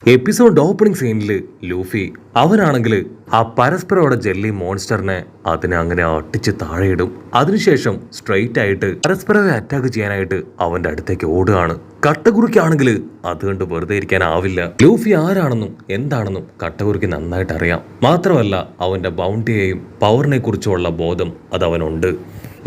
Episode opening സീനിൽ Luffy അവനാണെങ്കിൽ ആ പരസ്പരമുള്ള ജെല്ലി മോൺസ്റ്ററിനെ അതിനെ അങ്ങനെ അട്ടിച്ച് താഴെയിടും. അതിനുശേഷം സ്ട്രെയിറ്റ് ആയിട്ട് പരസ്പരത്തെ അറ്റാക്ക് ചെയ്യാനായിട്ട് അവന്റെ അടുത്തേക്ക് ഓടുകയാണ്. കട്ടകുറിക്കാണെങ്കിൽ അതുകൊണ്ട് വെറുതെ ഇരിക്കാനാവില്ല. ലൂഫി ആരാണെന്നും എന്താണെന്നും കട്ടകുറിക്ക് നന്നായിട്ട് അറിയാം. മാത്രമല്ല അവന്റെ ബൗണ്ടിയെയും പവറിനെ കുറിച്ചുള്ള ബോധം അതവനുണ്ട്.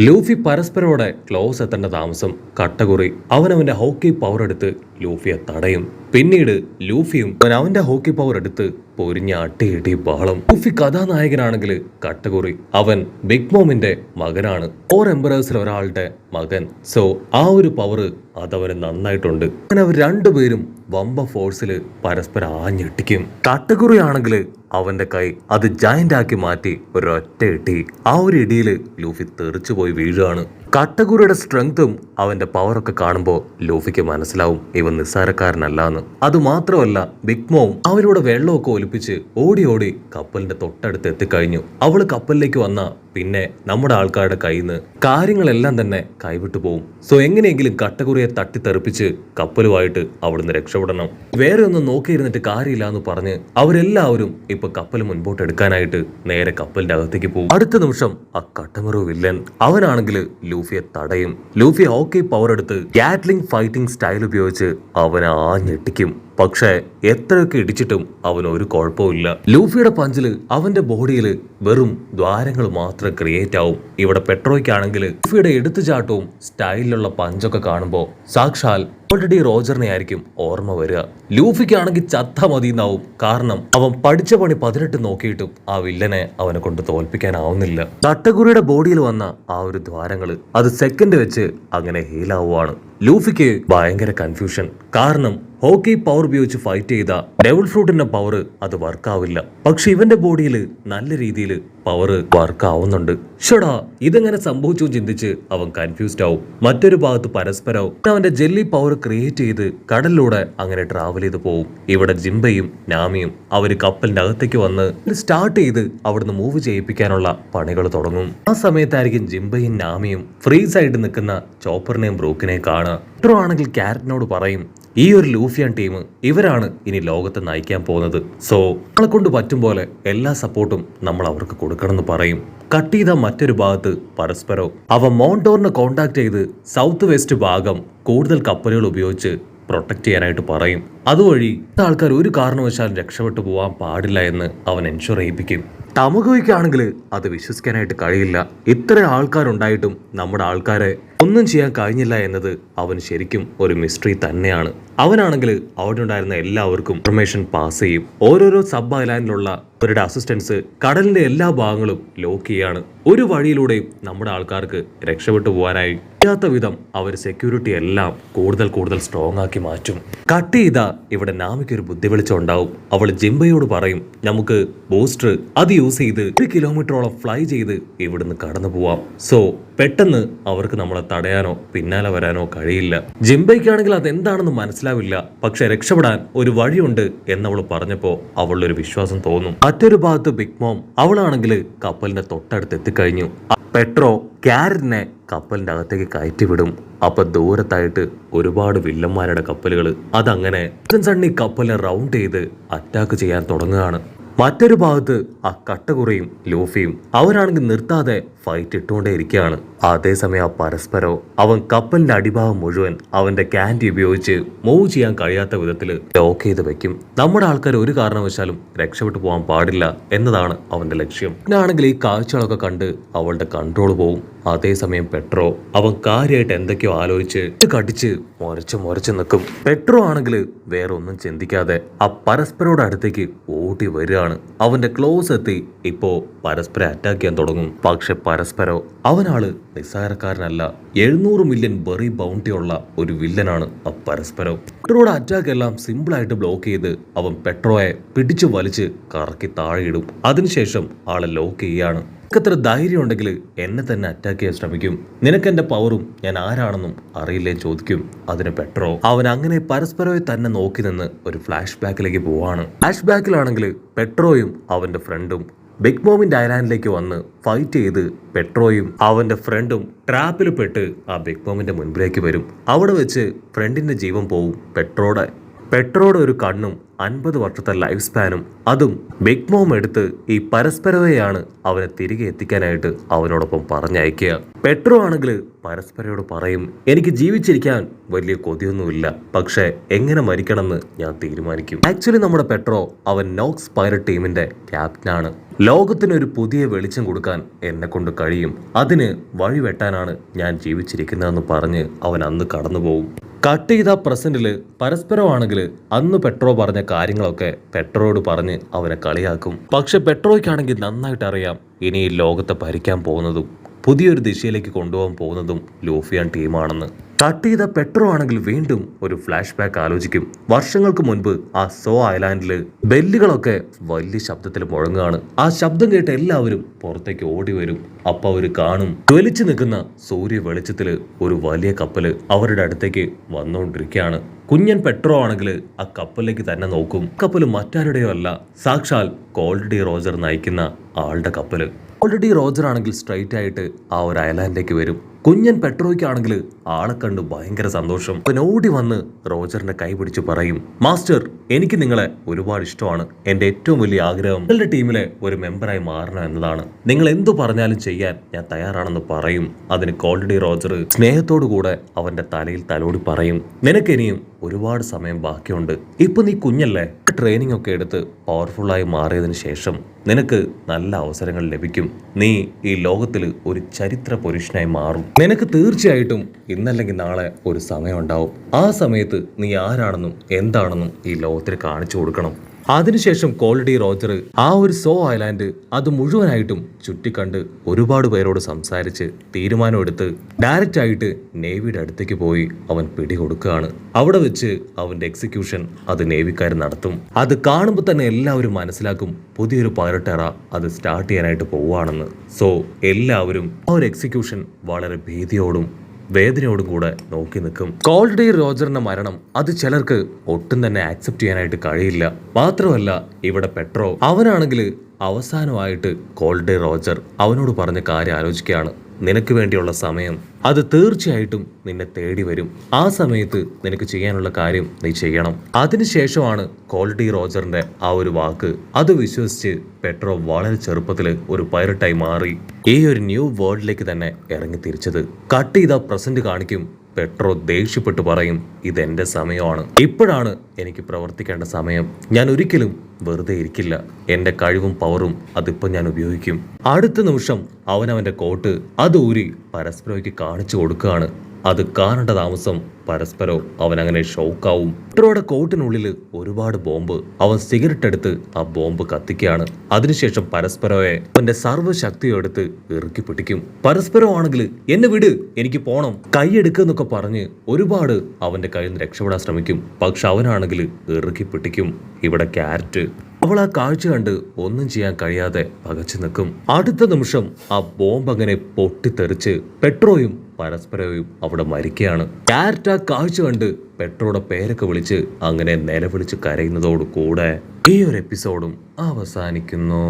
ലൂഫി പരസ്പരോടെ ക്ലോസ് എത്തേണ്ട താമസം കട്ടകുറി അവനവന്റെ ഹോക്കി പവർ എടുത്ത് ലൂഫിയെ തടയും. പിന്നീട് ലൂഫിയും അവന്റെ ഹോക്കി പവർ എടുത്ത് പൊരിഞ്ഞ അട്ടിയിട്ടി ബഹളം. ലൂഫി കഥാനായകനാണെങ്കിൽ കട്ടകുറി അവൻ ബിഗ് മോമിന്റെ മകനാണ്. 4 എംപറേഴ്സിൽ ഒരാളുടെ മകൻ. സോ ആ ഒരു പവർ അതവന് നന്നായിട്ടുണ്ട്. അങ്ങനെ അവർ രണ്ടുപേരും വമ്പ ഫോഴ്സിൽ പരസ്പരം ആഞ്ഞിട്ടിക്കും. കട്ടകുറി ആണെങ്കിൽ അവന്റെ കൈ അത് ജയന്റ് ആക്കി മാറ്റി ഒരൊറ്റ ഇടി. ആ ഒരു ഇടിയിൽ ലൂഫി തെറിച്ചു പോയി വീഴുകയാണ്. കട്ടകുറിയുടെ സ്ട്രെങ്തും അവന്റെ പവറൊക്കെ കാണുമ്പോൾ ലൂഫിക്ക് മനസ്സിലാവും ഇവൻ നിസ്സാരക്കാരനല്ലാന്ന്. അതുമാത്രമല്ല ബിഗ് മോം അവരുടെ വെള്ളമൊക്കെ ഒലിപ്പിച്ച് ഓടി ഓടി കപ്പലിന്റെ തൊട്ടടുത്ത് എത്തിക്കഴിഞ്ഞു. അവള് കപ്പലിലേക്ക് വന്ന പിന്നെ നമ്മുടെ ആൾക്കാരുടെ കയ്യിൽ നിന്ന് കാര്യങ്ങളെല്ലാം തന്നെ കൈവിട്ടു പോകും. സോ എങ്ങനെയെങ്കിലും കട്ടകുറിയെ തട്ടിത്തെറിപ്പിച്ച് കപ്പലുമായിട്ട് അവിടുന്ന് രക്ഷപ്പെടണം. വേറെ ഒന്നും നോക്കിയിരുന്നിട്ട് കാര്യമില്ല എന്ന് പറഞ്ഞ് അവരെല്ലാവരും ഇപ്പൊ കപ്പൽ മുൻപോട്ട് എടുക്കാനായിട്ട് നേരെ കപ്പലിന്റെ അകത്തേക്ക് പോകും. അടുത്ത നിമിഷം ആ കട്ടമറു വില്ലൻ അവനാണെങ്കിൽ ലൂഫിയെ തടയും. ലൂഫി ഹോക്കി പവർ എടുത്ത് ഗാറ്റ്ലിംഗ് ഫൈറ്റിംഗ് സ്റ്റൈൽ ഉപയോഗിച്ച് അവനെ ആഞ്ഞെട്ടിക്കും. പക്ഷേ എത്രയൊക്കെ ഇടിച്ചിട്ടും അവന് ഒരു കുഴപ്പമില്ല. ലൂഫിയുടെ പഞ്ചില് അവന്റെ ബോഡിയിൽ വെറും ദ്വാരങ്ങൾ മാത്രം ക്രിയേറ്റ് ആവും. ഇവിടെ പെട്രോയ്ക്കാണെങ്കിൽ ലൂഫിയുടെ എടുത്തുചാട്ടവും സ്റ്റൈലിലുള്ള പഞ്ചൊക്കെ കാണുമ്പോൾ സാക്ഷാൽ ഓൾറെഡി റോജറിനെ ആയിരിക്കും ഓർമ്മ വരിക. ലൂഫിക്കാണെങ്കിൽ ചത്ത മതിയെന്നാവും. കാരണം അവൻ പഠിച്ച പണി 18 നോക്കിയിട്ടും ആ വില്ലനെ അവനെ കൊണ്ട് തോൽപ്പിക്കാനാവുന്നില്ല. കട്ടകുറിയുടെ ബോഡിയിൽ വന്ന ആ ഒരു ദ്വാരങ്ങള് അത് സെക്കൻഡ് വെച്ച് അങ്ങനെ ഹീലാവുകയാണ്. ലൂഫിക്ക് ഭയങ്കര കൺഫ്യൂഷൻ. കാരണം ഹോക്കി പവർ ഉപയോഗിച്ച് ഫൈറ്റ് ചെയ്ത ഡെവിൾ ഫ്രൂട്ടിന്റെ പവർ അത് വർക്കാവില്ല. പക്ഷെ ഇവന്റെ ബോഡിയിൽ നല്ല രീതിയിൽ പവർ വർക്ക് ആവുന്നുണ്ട്. ഷടാ ഇതെങ്ങനെ സംഭവിച്ചു ചിന്തിച്ച് അവൻ കൺഫ്യൂസ്ഡ് ആവും. മറ്റൊരു ഭാഗത്ത് പരസ്പരവും അവന്റെ ജെല്ലി പവർ ക്രിയേറ്റ് ചെയ്ത് കടലിലൂടെ അങ്ങനെ ട്രാവൽ ചെയ്ത് പോവും. ഇവിടെ ജിംബയും നാമിയും അവര് കപ്പലിന്റെ അകത്തേക്ക് വന്ന് സ്റ്റാർട്ട് ചെയ്ത് അവിടുന്ന് മൂവ് ചെയ്യിപ്പിക്കാനുള്ള പണികൾ തുടങ്ങും. ആ സമയത്തായിരിക്കും ജിംബയും നാമിയും ഫ്രീസ് ആയിട്ട് നിൽക്കുന്ന ചോപ്പറിനെയും ബ്രൂക്കിനെയും കാണുക. ഇത്രോ ആണെങ്കിൽ ക്യാരറ്റിനോട് പറയും ഈ ഒരു ലൂഫിയൻ ടീം ഇവരാണ് ഇനി ലോകത്തെ നയിക്കാൻ പോകുന്നത്. സോ നമ്മളെ കൊണ്ട് പറ്റും പോലെ എല്ലാ സപ്പോർട്ടും നമ്മൾ അവർക്ക് കൊടുക്കണമെന്ന് പറയും. കട്ട് ചെയ്ത മറ്റൊരു ഭാഗത്ത് പരസ്പരം അവ മോണ്ടോറിനെ കോണ്ടാക്ട് ചെയ്ത് സൗത്ത് വെസ്റ്റ് ഭാഗം കൂടുതൽ കപ്പലുകൾ ഉപയോഗിച്ച് പ്രൊട്ടക്ട് ചെയ്യാനായിട്ട് പറയും. അതുവഴി ആൾക്കാർ ഒരു കാരണവശാലും രക്ഷപ്പെട്ടു പോകാൻ പാടില്ല എന്ന് അവൻ എൻഷുർ ചെയ്യിപ്പിക്കും. ടമഗോയ്ക്കാണെങ്കിൽ അത് വിശ്വസിക്കാനായിട്ട് കഴിയില്ല. ഇത്ര ആൾക്കാരുണ്ടായിട്ടും നമ്മുടെ ആൾക്കാരെ ഒന്നും ചെയ്യാൻ കഴിഞ്ഞില്ല എന്നത് അവന് ശരിക്കും ഒരു മിസ്റ്ററി തന്നെയാണ്. അവനാണെങ്കിൽ അവിടെ ഉണ്ടായിരുന്ന എല്ലാവർക്കും ഇൻഫർമേഷൻ പാസ് ചെയ്യും. ഓരോരോ സബ് ഐലാൻഡിലുള്ള അവരുടെ അസിസ്റ്റൻസ് കടലിന്റെ എല്ലാ ഭാഗങ്ങളും ലോക്ക് ചെയ്യാണ്. ഒരു വഴിയിലൂടെയും നമ്മുടെ ആൾക്കാർക്ക് രക്ഷപ്പെട്ടു പോകാനായി കഴിയാത്ത വിധം അവർ സെക്യൂരിറ്റി എല്ലാം കൂടുതൽ സ്ട്രോങ് ആക്കി മാറ്റും. കട്ട് ചെയ്ത ഇവിടെ നാമിക്ക് ഒരു ബുദ്ധി വെളിച്ചം ഉണ്ടാവും. അവൾ ജിംബയോട് പറയും നമുക്ക് ബൂസ്റ്റർ അത് യൂസ് ചെയ്ത് 1 കിലോമീറ്ററോളം ഫ്ലൈ ചെയ്ത് ഇവിടുന്ന് കടന്നു പോവാം. സോ പെട്ടെന്ന് അവർക്ക് നമ്മളെ തടയാനോ പിന്നാലെ വരാനോ കഴിയില്ല. ജിംബയ്ക്കാണെങ്കിൽ അതെന്താണെന്ന് മനസ്സിലാവില്ല. പക്ഷെ രക്ഷപ്പെടാൻ ഒരു വഴിയുണ്ട് എന്നവൾ പറഞ്ഞപ്പോ അവളുടെ ഒരു വിശ്വാസം തോന്നും. മറ്റൊരു ഭാഗത്ത് ബിഗ് മോം അവളാണെങ്കിൽ കപ്പലിന്റെ തൊട്ടടുത്ത് എത്തിക്കഴിഞ്ഞു. പെട്രോ ക്യാരറ്റിനെ കപ്പലിന്റെ അകത്തേക്ക് കയറ്റിവിടും. അപ്പൊ ദൂരത്തായിട്ട് ഒരുപാട് വില്ലന്മാരുടെ കപ്പലുകൾ അതങ്ങനെ സണ്ണി കപ്പലിനെ റൗണ്ട് ചെയ്ത് അറ്റാക്ക് ചെയ്യാൻ തുടങ്ങുകയാണ്. മറ്റൊരു ഭാഗത്ത് ആ കട്ടകുറിയും ലൂഫിയും അവരാണെങ്കിൽ നിർത്താതെ ഫൈറ്റ് ഇട്ടുകൊണ്ടേ ഇരിക്കുകയാണ്. അതേസമയം ആ പരസ്പരോ അവൻ കപ്പലിന്റെ അടിഭാഗം മുഴുവൻ അവന്റെ ക്യാൻഡി ഉപയോഗിച്ച് മൂവ് ചെയ്യാൻ കഴിയാത്ത വിധത്തിൽ ലോക്ക് ചെയ്ത് വെക്കും. നമ്മുടെ ആൾക്കാർ ഒരു കാരണവശാലും രക്ഷപ്പെട്ടു പോകാൻ പാടില്ല എന്നതാണ് അവന്റെ ലക്ഷ്യം. പിന്നാണെങ്കിൽ ഈ കാഴ്ചകളൊക്കെ കണ്ട് അവളുടെ കൺട്രോൾ പോവും. അതേസമയം പെട്രോ അവൻ കാര്യമായിട്ട് എന്തൊക്കെയോ ആലോചിച്ച് കടിച്ച് മുരച്ച് നിൽക്കും. പെട്രോ ആണെങ്കിൽ വേറെ ഒന്നും ചിന്തിക്കാതെ ആ പരസ്പരോട് അടുത്തേക്ക് ഓടി വരികയാണ്. അവന്റെ ക്ലോസ് എത്തി ഇപ്പോ പരസ്പരം അറ്റാക്ക് ചെയ്യാൻ തുടങ്ങും. പക്ഷെ പരസ്പരോ അവനാള് നിസ്സാരക്കാരനല്ല. 700 മില്യൺ ബെറി ബൗണ്ടി ഉള്ള ഒരു വില്ലനാണ് ആ പരസ്പരം. പെട്രോയുടെ അറ്റാക്ക് എല്ലാം സിമ്പിൾ ആയിട്ട് ബ്ലോക്ക് ചെയ്ത് അവൻ പെട്രോയെ പിടിച്ചു വലിച്ച് കറക്കി താഴെയിടും. അതിനുശേഷം ആളെ ലോക്ക് ചെയ്യാണ്. നിനക്കത്ര ധൈര്യം ഉണ്ടെങ്കിൽ എന്നെ തന്നെ അറ്റാക്ക് ചെയ്യാൻ ശ്രമിക്കും. നിനക്കെന്റെ പവറും ഞാൻ ആരാണെന്നും അറിയില്ലേ ചോദിക്കും. അതിന് പെട്രോ അവൻ അങ്ങനെ പരസ്പരമായി തന്നെ നോക്കി നിന്ന് ഒരു ഫ്ലാഷ് ബാക്കിലേക്ക് പോവാണ്. ഫ്ലാഷ് ബാക്കിലാണെങ്കിൽ പെട്രോയും അവന്റെ ഫ്രണ്ടും ബിഗ് മോമിന്റെ ഐലാൻഡിലേക്ക് വന്ന് ഫൈറ്റ് ചെയ്ത് പെട്രോയും അവന്റെ ഫ്രണ്ടും ട്രാപ്പിൽ പെട്ട് ആ ബിഗ് മോമിന്റെ മുൻപിലേക്ക് വരും. അവിടെ വെച്ച് ഫ്രണ്ടിന്റെ ജീവൻ പോവും. പെട്രോയുടെ പെട്രോയുടെ ഒരു കണ്ണും 50 വർഷത്തെ ലൈഫ് സ്പാനും അതും ബിഗ് മോം എടുത്ത് ഈ പരസ്പരവെയാണ് അവനെ തിരികെ എത്തിക്കാനായിട്ട് അവനോടൊപ്പം പറഞ്ഞയക്കുക. പെട്രോ ആണെങ്കിൽ പരസ്പരയോട് പറയും, എനിക്ക് ജീവിച്ചിരിക്കാൻ വലിയ കൊതിയൊന്നുമില്ല, പക്ഷെ എങ്ങനെ മരിക്കണമെന്ന് ഞാൻ തീരുമാനിക്കും. ആക്ച്വലി നമ്മുടെ പെട്രോ അവൻ നോക്സ് പൈററ്റ് ടീമിന്റെ ക്യാപ്റ്റനാണ്. ലോകത്തിനൊരു പുതിയ വെളിച്ചം കൊടുക്കാൻ എന്നെ കൊണ്ട് കഴിയും, അതിന് വഴി വെട്ടാനാണ് ഞാൻ ജീവിച്ചിരിക്കുന്നതെന്ന് പറഞ്ഞ് അവൻ അന്ന് കടന്നുപോകും. കട്ട് ചെയ്ത പ്രസന്റില് പരസ്പരമാണെങ്കിൽ അന്ന് പെട്രോ പറഞ്ഞ കാര്യങ്ങളൊക്കെ പെട്രോയോട് പറഞ്ഞ് അവനെ കളിയാക്കും. പക്ഷെ പെട്രോയ്ക്കാണെങ്കിൽ നന്നായിട്ട് അറിയാം ഇനി ഈ ലോകത്തെ ഭരിക്കാൻ പോകുന്നതും പുതിയൊരു ദിശയിലേക്ക് കൊണ്ടുപോകാൻ പോകുന്നതും ലൂഫിയാൻ ടീമാണെന്ന്. കട്ട് ചെയ്ത പെട്രോ ആണെങ്കിൽ വീണ്ടും ഒരു ഫ്ലാഷ് ബാക്ക് ആലോചിക്കും. വർഷങ്ങൾക്ക് മുൻപ് ആ സോ ഐലാൻഡില് ബെല്ലുകളൊക്കെ വലിയ ശബ്ദത്തിൽ മുഴങ്ങുകയാണ്. ആ ശബ്ദം കേട്ട് എല്ലാവരും പുറത്തേക്ക് ഓടി വരും. അപ്പൊ അവര് കാണും, ജ്വലിച്ചു നിൽക്കുന്ന സൂര്യ വെളിച്ചത്തില് ഒരു വലിയ കപ്പല് അവരുടെ അടുത്തേക്ക് വന്നുകൊണ്ടിരിക്കുകയാണ്. കുഞ്ഞൻ പെട്രോ ആണെങ്കിൽ ആ കപ്പലിലേക്ക് തന്നെ നോക്കും. കപ്പല് മറ്റാരുടെയോ അല്ല, സാക്ഷാൽ കോൾഡ് ഡി റോജർ നയിക്കുന്ന ആളുടെ കപ്പല്. കോൾഡ് ഡി റോജർ ആണെങ്കിൽ സ്ട്രൈറ്റ് ആയിട്ട് ആ ഒരു ഐലാൻഡിലേക്ക് വരും. കുഞ്ഞൻ പെട്രോയ്ക്കാണെങ്കിൽ ആളെ കണ്ട് ഭയങ്കര സന്തോഷം. അവൻ ഓടി വന്ന് റോജറിന്റെ കൈ പിടിച്ച് പറയും, മാസ്റ്റർ, എനിക്ക് നിങ്ങളെ ഒരുപാട് ഇഷ്ടമാണ്. എന്റെ ഏറ്റവും വലിയ ആഗ്രഹം നിങ്ങളുടെ ടീമിലെ ഒരു മെമ്പറായി മാറണം എന്നതാണ്. നിങ്ങൾ എന്തു പറഞ്ഞാലും ചെയ്യാൻ ഞാൻ തയ്യാറാണെന്ന് പറയും. അതിന് കോൾഡ് ഡി റോജർ സ്നേഹത്തോടു കൂടെ അവന്റെ തലയിൽ തലോടി പറയും, നിനക്കിനിയും ഒരുപാട് സമയം ബാക്കിയുണ്ട്. ഇപ്പൊ നീ കുഞ്ഞല്ലേ, ട്രെയിനിങ് ഒക്കെ എടുത്ത് പവർഫുള്ളായി മാറിയതിനു ശേഷം നിനക്ക് നല്ല അവസരങ്ങൾ ലഭിക്കും. നീ ഈ ലോകത്തിൽ ഒരു ചരിത്ര പുരുഷനായി മാറും. നിനക്ക് തീർച്ചയായിട്ടും ഇന്നല്ലെങ്കിൽ നാളെ ഒരു സമയം ഉണ്ടാവും. ആ സമയത്ത് നീ ആരാണെന്നും എന്താണെന്നും ഈ ലോകത്തിന് കാണിച്ചു കൊടുക്കണം. അതിനുശേഷം കോൾഡ് ഡി റോജർ ആ ഒരു സോ ഐലാൻഡ് അത് മുഴുവനായിട്ടും ചുറ്റിക്കണ്ട് ഒരുപാട് പേരോട് സംസാരിച്ച് തീരുമാനമെടുത്ത് ഡയറക്റ്റ് ആയിട്ട് നേവിയുടെ അടുത്തേക്ക് പോയി അവൻ പിടികൊടുക്കുകയാണ്. അവിടെ വെച്ച് അവന്റെ എക്സിക്യൂഷൻ അത് നേവിക്കാർ നടത്തും. അത് കാണുമ്പോൾ തന്നെ എല്ലാവരും മനസ്സിലാക്കും പുതിയൊരു പൈററ്റ് എറ അത് സ്റ്റാർട്ട് ചെയ്യാനായിട്ട് പോവുകയാണെന്ന്. സോ എല്ലാവരും ആ ഒരു എക്സിക്യൂഷൻ വളരെ ഭീതിയോടും വേദനയോടും കൂടെ നോക്കി നിൽക്കും. കോൾഡ് ഡി റോജറിന്റെ മരണം അത് ചിലർക്ക് ഒട്ടും തന്നെ ആക്സെപ്റ്റ് ചെയ്യാനായിട്ട് കഴിയില്ല. മാത്രമല്ല ഇവിടെ പെട്രോ അവനാണെങ്കിൽ അവസാനമായിട്ട് കോൾഡ് ഡി റോജർ അവനോട് പറഞ്ഞ കാര്യം ആലോചിക്കുകയാണ്. നിനക്ക് വേണ്ടിയുള്ള സമയം അത് തീർച്ചയായിട്ടും നിന്നെ തേടി വരും. ആ സമയത്ത് നിനക്ക് ചെയ്യാനുള്ള കാര്യം നീ ചെയ്യണം. അതിനുശേഷമാണ് കോൾഡ് ഡി റോജറിന്റെ ആ ഒരു വാക്ക് അത് വിശ്വസിച്ച് പെട്രോ വളരെ ചെറുപ്പത്തിൽ ഒരു പൈററ്റായി മാറി ഈ ഒരു ന്യൂ വേൾഡിലേക്ക് തന്നെ ഇറങ്ങി തിരിച്ചത്. കട്ട് ചെയ്ത പ്രസന്റ് കാണിക്കും. പെട്രോ ദേഷ്യപ്പെട്ട് പറയും, ഇതെന്റെ സമയമാണ്, ഇപ്പോഴാണ് എനിക്ക് പ്രവർത്തിക്കേണ്ട സമയം. ഞാൻ ഒരിക്കലും വെറുതെ ഇരിക്കില്ല. എന്റെ കഴിവും പവറും അതിപ്പോൾ ഞാൻ ഉപയോഗിക്കും. അടുത്ത നിമിഷം അവനവന്റെ കോട്ട് അത് ഊരി പരസ്പരയ്ക്ക് കാണിച്ചു കൊടുക്കുകയാണ്. അത് കാണേണ്ട താമസം പരസ്പരോ അവൻ അങ്ങനെ ഷോക്കാവും. പെട്രോയുടെ കോട്ടിനുള്ളിൽ ഒരുപാട് ബോംബ്. അവൻ സിഗരറ്റ് എടുത്ത് ആ ബോംബ് കത്തിക്കുകയാണ്. അതിനുശേഷം പരസ്പരോയെ അവന്റെ സർവ്വശക്തിയും എടുത്ത് ഇറുക്കി പിടിക്കും. പരസ്പരം ആണെങ്കിൽ എന്നെ വിട്, എനിക്ക് പോണം, കൈയെടുക്കെന്നൊക്കെ പറഞ്ഞ് ഒരുപാട് അവന്റെ കയ്യിൽ നിന്ന് രക്ഷപ്പെടാൻ ശ്രമിക്കും. പക്ഷെ അവനാണെങ്കിൽ ഇറുക്കി പിടിക്കും. ഇവിടെ ക്യാരറ്റ് അവൾ ആ കാഴ്ച കണ്ട് ഒന്നും ചെയ്യാൻ കഴിയാതെ പകച്ചു നിൽക്കും. അടുത്ത നിമിഷം ആ ബോംബ് അങ്ങനെ പൊട്ടിത്തെറിച്ച് പെട്രോയും പരസ്പരവും അവിടെ മരിക്കുകയാണ്. ക്യാരറ്റ് ആ കാഴ്ച കണ്ട് പെട്രോയുടെ പേരൊക്കെ വിളിച്ച് അങ്ങനെ നിലവിളിച്ച് കരയുന്നതോടു കൂടെ ഈ ഒരു എപ്പിസോഡും അവസാനിക്കുന്നു.